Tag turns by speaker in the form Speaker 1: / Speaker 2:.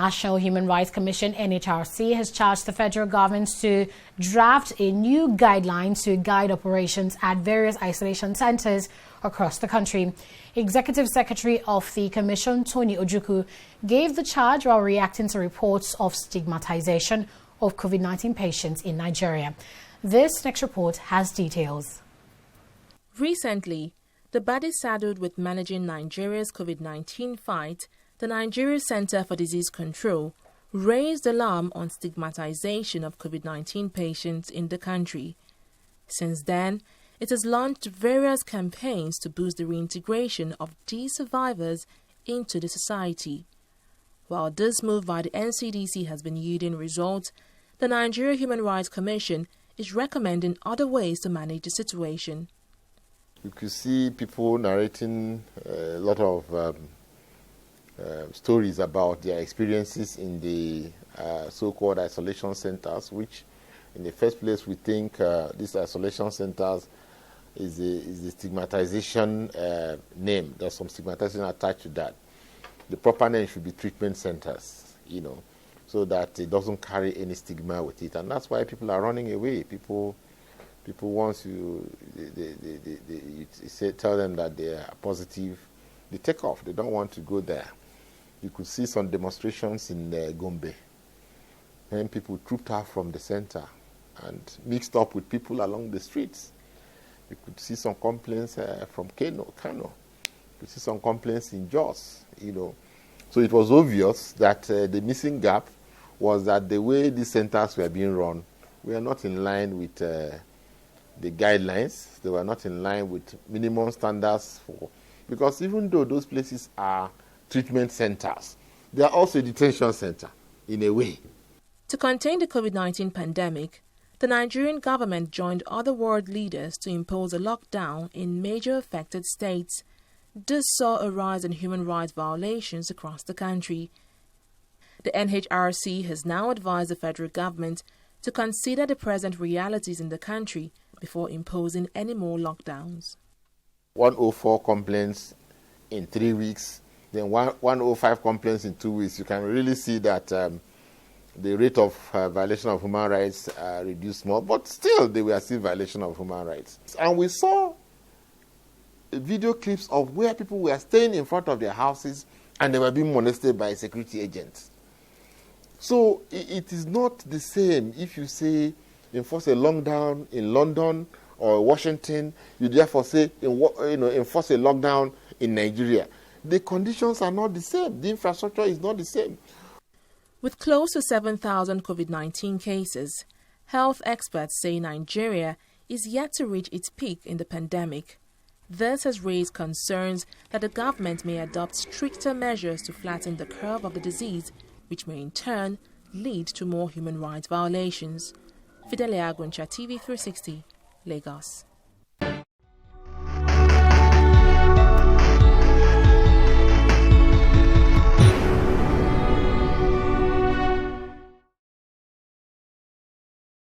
Speaker 1: National Human Rights Commission, NHRC, has charged the federal government to draft a new guideline to guide operations at various isolation centers across the country. Executive Secretary of the Commission, Tony Ojukwu, gave the charge while reacting to reports of stigmatization of COVID-19 patients in Nigeria. This next report has details.
Speaker 2: Recently, the body saddled with managing Nigeria's COVID-19 fight, the Nigeria Center for Disease Control raised alarm on stigmatization of COVID-19 patients in the country. Since then, it has launched various campaigns to boost the reintegration of these survivors into the society. While this move by the NCDC has been yielding results, the Nigeria Human Rights Commission is recommending other ways to manage the situation.
Speaker 3: You could see people narrating a lot of stories about their experiences in the so-called isolation centers, which in the first place we think these isolation centers is the stigmatization name. There's some stigmatization attached to that. The proper name should be treatment centers, so that it doesn't carry any stigma with it. And that's why people are running away. People once you tell them that they are positive, they take off. They don't want to go there. You could see some demonstrations in Gombe, and people trooped out from the center and mixed up with people along the streets. You could see some complaints from Kano. You could see some complaints in Jos, So it was obvious that the missing gap was that the way these centers were being run were not in line with the guidelines. They were not in line with minimum standards because even though those places are treatment centers, they are also a detention center in a way.
Speaker 2: To contain the COVID-19 pandemic, the Nigerian government joined other world leaders to impose a lockdown in major affected states. This saw a rise in human rights violations across the country. The NHRC has now advised the federal government to consider the present realities in the country before imposing any more lockdowns.
Speaker 3: 104 complaints in 3 weeks, then 105 complaints in 2 weeks. You can really see that the rate of violation of human rights reduced more, but still they were still violation of human rights. And we saw video clips of where people were staying in front of their houses and they were being molested by security agents. So it is not the same if you say enforce a lockdown in London or Washington, you therefore say enforce a lockdown in Nigeria. The conditions are not the same. The infrastructure is not the same.
Speaker 2: With close to 7,000 COVID-19 cases, health experts say Nigeria is yet to reach its peak in the pandemic. This has raised concerns that the government may adopt stricter measures to flatten the curve of the disease, which may in turn lead to more human rights violations. Fidelia Aguncha, TV360, Lagos.